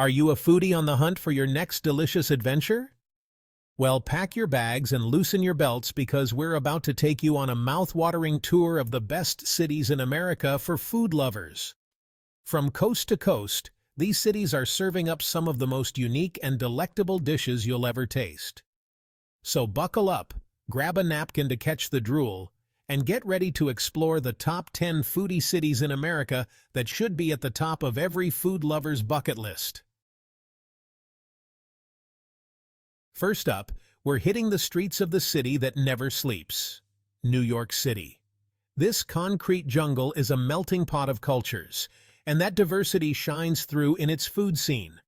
Are you a foodie on the hunt for your next delicious adventure? Well, pack your bags and loosen your belts because we're about to take you on a mouth-watering tour of the best cities in America for food lovers. From coast to coast, these cities are serving up some of the most unique and delectable dishes you'll ever taste. So buckle up, grab a napkin to catch the drool, and get ready to explore the top 10 foodie cities in America that should be at the top of every food lover's bucket list. First up, we're hitting the streets of the city that never sleeps, New York City. This concrete jungle is a melting pot of cultures, and that diversity shines through in its food scene.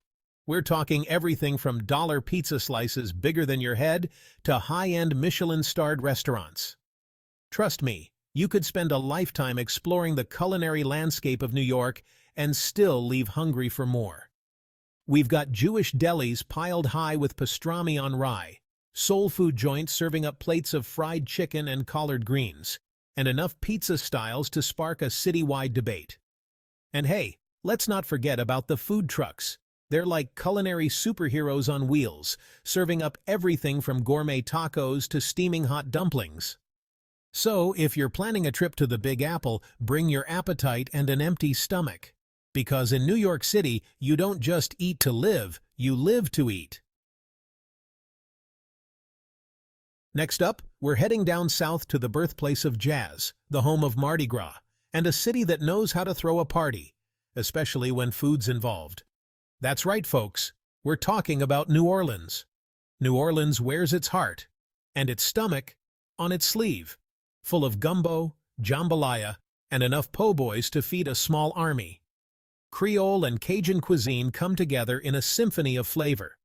We're talking everything from dollar pizza slices bigger than your head to high-end Michelin-starred restaurants. Trust me, you could spend a lifetime exploring the culinary landscape of New York and still leave hungry for more. We've got Jewish delis piled high with pastrami on rye, soul food joints serving up plates of fried chicken and collard greens, and enough pizza styles to spark a citywide debate. And hey, let's not forget about the food trucks. They're like culinary superheroes on wheels, serving up everything from gourmet tacos to steaming hot dumplings. So, if you're planning a trip to the Big Apple, bring your appetite and an empty stomach. Because in New York City, you don't just eat to live, you live to eat. Next up, we're heading down south to the birthplace of jazz, the home of Mardi Gras, and a city that knows how to throw a party, especially when food's involved. That's right, folks, we're talking about New Orleans. New Orleans wears its heart, and its stomach, on its sleeve, full of gumbo, jambalaya, and enough po' boys to feed a small army. Creole and Cajun cuisine come together in a symphony of flavor.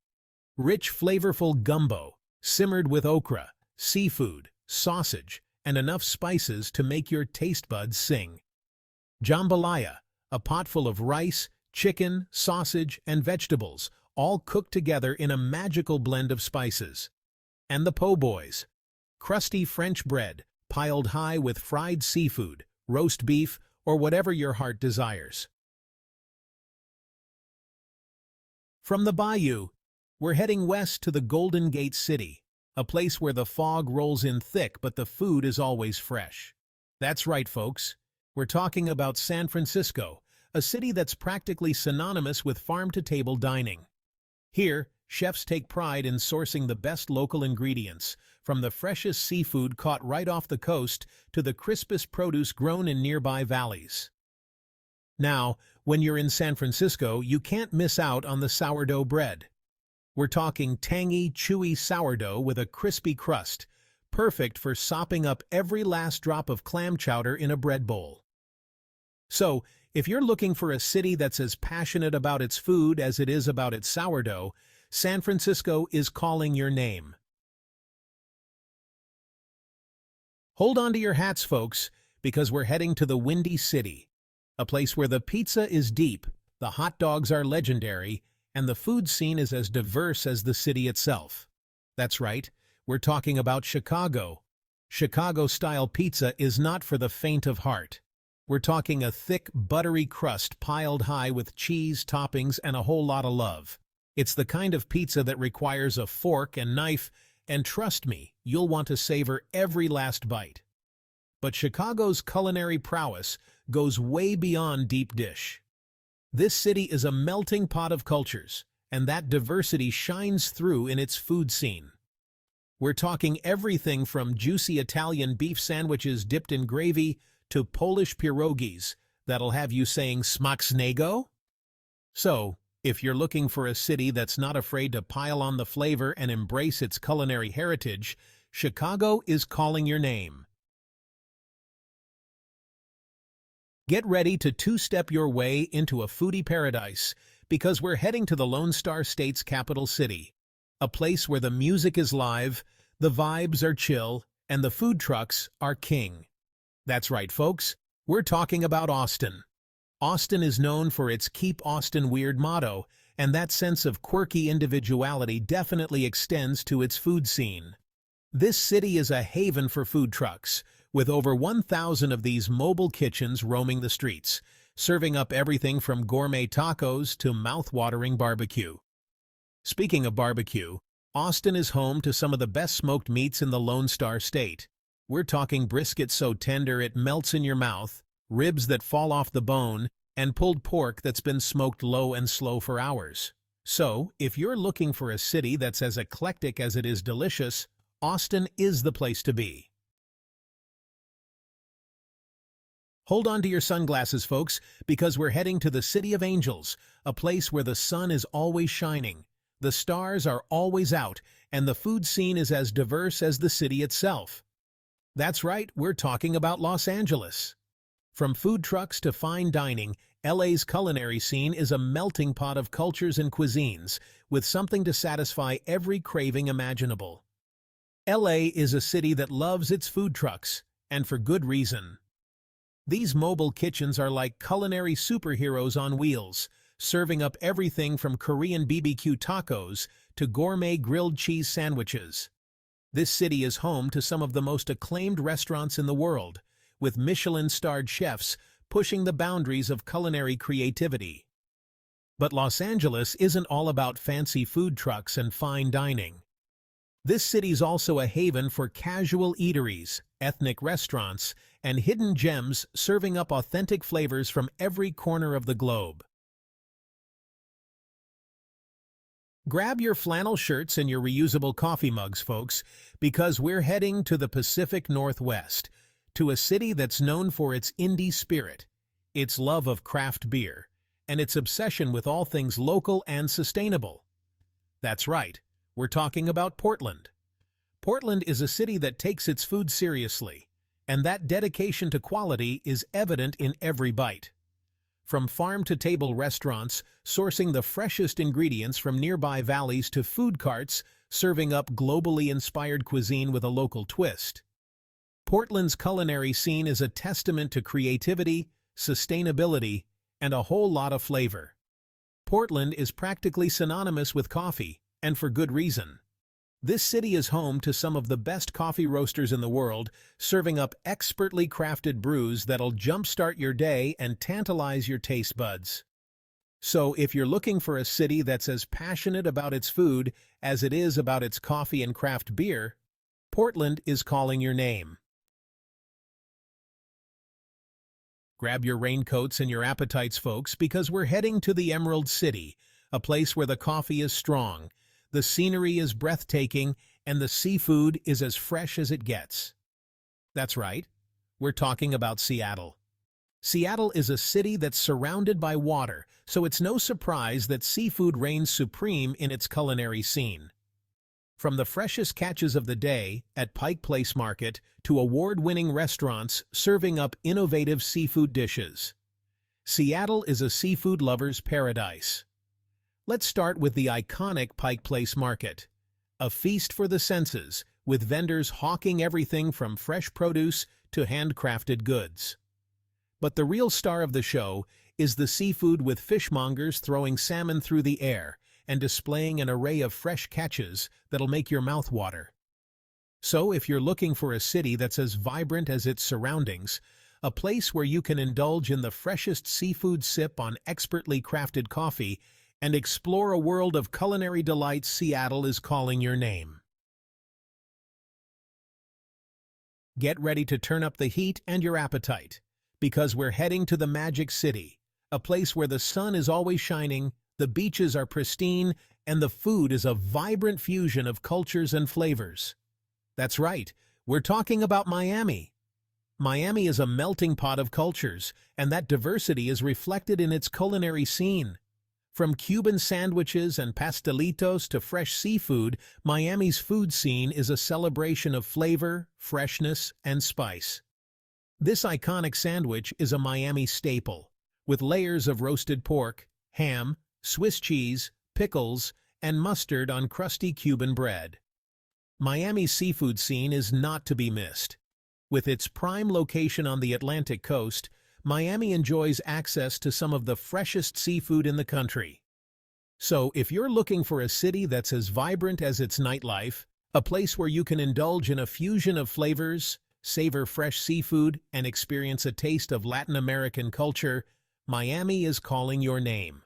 Rich, flavorful gumbo, simmered with okra, seafood, sausage, and enough spices to make your taste buds sing. Jambalaya, a pot full of rice, chicken, sausage, and vegetables, all cooked together in a magical blend of spices. And the po' boys, crusty French bread, piled high with fried seafood, roast beef, or whatever your heart desires. From the bayou, we're heading west to the Golden Gate City, a place where the fog rolls in thick but the food is always fresh. That's right, folks. We're talking about San Francisco, a city that's practically synonymous with farm-to-table dining. Here, chefs take pride in sourcing the best local ingredients, from the freshest seafood caught right off the coast to the crispest produce grown in nearby valleys. Now, when you're in San Francisco, you can't miss out on the sourdough bread. We're talking tangy, chewy sourdough with a crispy crust, perfect for sopping up every last drop of clam chowder in a bread bowl. So, if you're looking for a city that's as passionate about its food as it is about its sourdough, San Francisco is calling your name. Hold on to your hats, folks, because we're heading to the Windy City. A place where the pizza is deep, the hot dogs are legendary, and the food scene is as diverse as the city itself. That's right, we're talking about Chicago. Chicago-style pizza is not for the faint of heart. We're talking a thick, buttery crust piled high with cheese, toppings, and a whole lot of love. It's the kind of pizza that requires a fork and knife, and trust me, you'll want to savor every last bite. But Chicago's culinary prowess goes way beyond deep dish. This city is a melting pot of cultures, and that diversity shines through in its food scene. We're talking everything from juicy Italian beef sandwiches dipped in gravy to Polish pierogies that'll have you saying smacznego? So, if you're looking for a city that's not afraid to pile on the flavor and embrace its culinary heritage, Chicago is calling your name. Get ready to two-step your way into a foodie paradise because we're heading to the Lone Star State's capital city, a place where the music is live, the vibes are chill, and the food trucks are king. That's right, folks, we're talking about Austin. Austin is known for its Keep Austin Weird motto, and that sense of quirky individuality definitely extends to its food scene. This city is a haven for food trucks, with over 1,000 of these mobile kitchens roaming the streets, serving up everything from gourmet tacos to mouth-watering barbecue. Speaking of barbecue, Austin is home to some of the best smoked meats in the Lone Star State. We're talking brisket so tender it melts in your mouth, ribs that fall off the bone, and pulled pork that's been smoked low and slow for hours. So, if you're looking for a city that's as eclectic as it is delicious, Austin is the place to be. Hold on to your sunglasses, folks, because we're heading to the City of Angels, a place where the sun is always shining, the stars are always out, and the food scene is as diverse as the city itself. That's right, we're talking about Los Angeles. From food trucks to fine dining, LA's culinary scene is a melting pot of cultures and cuisines, with something to satisfy every craving imaginable. LA is a city that loves its food trucks, and for good reason. These mobile kitchens are like culinary superheroes on wheels, serving up everything from Korean BBQ tacos to gourmet grilled cheese sandwiches. This city is home to some of the most acclaimed restaurants in the world, with Michelin-starred chefs pushing the boundaries of culinary creativity. But Los Angeles isn't all about fancy food trucks and fine dining. This city's also a haven for casual eateries, ethnic restaurants, and hidden gems serving up authentic flavors from every corner of the globe. Grab your flannel shirts and your reusable coffee mugs, folks, because we're heading to the Pacific Northwest, to a city that's known for its indie spirit, its love of craft beer, and its obsession with all things local and sustainable. That's right, we're talking about Portland. Portland is a city that takes its food seriously, and that dedication to quality is evident in every bite. From farm-to-table restaurants sourcing the freshest ingredients from nearby valleys to food carts serving up globally inspired cuisine with a local twist. Portland's culinary scene is a testament to creativity, sustainability, and a whole lot of flavor. Portland is practically synonymous with coffee, and for good reason. This city is home to some of the best coffee roasters in the world, serving up expertly crafted brews that'll jumpstart your day and tantalize your taste buds. So if you're looking for a city that's as passionate about its food as it is about its coffee and craft beer, Portland is calling your name. Grab your raincoats and your appetites, folks, because we're heading to the Emerald City, a place where the coffee is strong, the scenery is breathtaking, and the seafood is as fresh as it gets. That's right, we're talking about Seattle. Seattle is a city that's surrounded by water, so it's no surprise that seafood reigns supreme in its culinary scene. From the freshest catches of the day at Pike Place Market to award-winning restaurants serving up innovative seafood dishes, Seattle is a seafood lover's paradise. Let's start with the iconic Pike Place Market, a feast for the senses, with vendors hawking everything from fresh produce to handcrafted goods. But the real star of the show is the seafood, with fishmongers throwing salmon through the air and displaying an array of fresh catches that'll make your mouth water. So if you're looking for a city that's as vibrant as its surroundings, a place where you can indulge in the freshest seafood, sip on expertly crafted coffee, and explore a world of culinary delights, Seattle is calling your name. Get ready to turn up the heat and your appetite, because we're heading to the Magic City, a place where the sun is always shining, the beaches are pristine, and the food is a vibrant fusion of cultures and flavors. That's right, we're talking about Miami. Miami is a melting pot of cultures, and that diversity is reflected in its culinary scene. From Cuban sandwiches and pastelitos to fresh seafood, Miami's food scene is a celebration of flavor, freshness, and spice. This iconic sandwich is a Miami staple, with layers of roasted pork, ham, Swiss cheese, pickles, and mustard on crusty Cuban bread. Miami's seafood scene is not to be missed. With its prime location on the Atlantic coast, Miami enjoys access to some of the freshest seafood in the country. So if you're looking for a city that's as vibrant as its nightlife, a place where you can indulge in a fusion of flavors, savor fresh seafood, and experience a taste of Latin American culture, Miami is calling your name.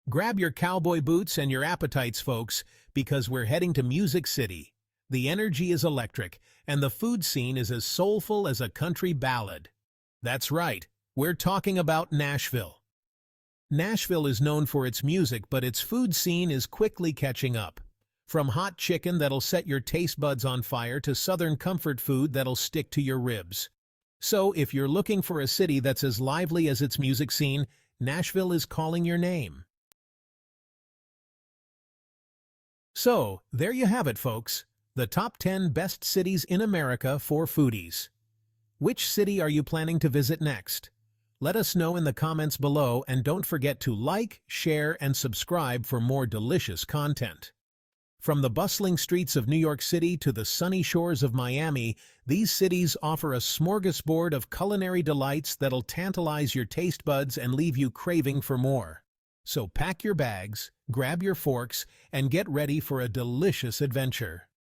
Grab your cowboy boots and your appetites, folks, because we're heading to Music City. The energy is electric, and the food scene is as soulful as a country ballad. That's right, we're talking about Nashville. Nashville is known for its music, but its food scene is quickly catching up. From hot chicken that'll set your taste buds on fire to southern comfort food that'll stick to your ribs. So, if you're looking for a city that's as lively as its music scene, Nashville is calling your name. So, there you have it, folks. The top 10 best cities in America for foodies. Which city are you planning to visit next? Let us know in the comments below, and don't forget to like, share, and subscribe for more delicious content. From the bustling streets of New York City to the sunny shores of Miami, these cities offer a smorgasbord of culinary delights that'll tantalize your taste buds and leave you craving for more. So pack your bags, grab your forks, and get ready for a delicious adventure.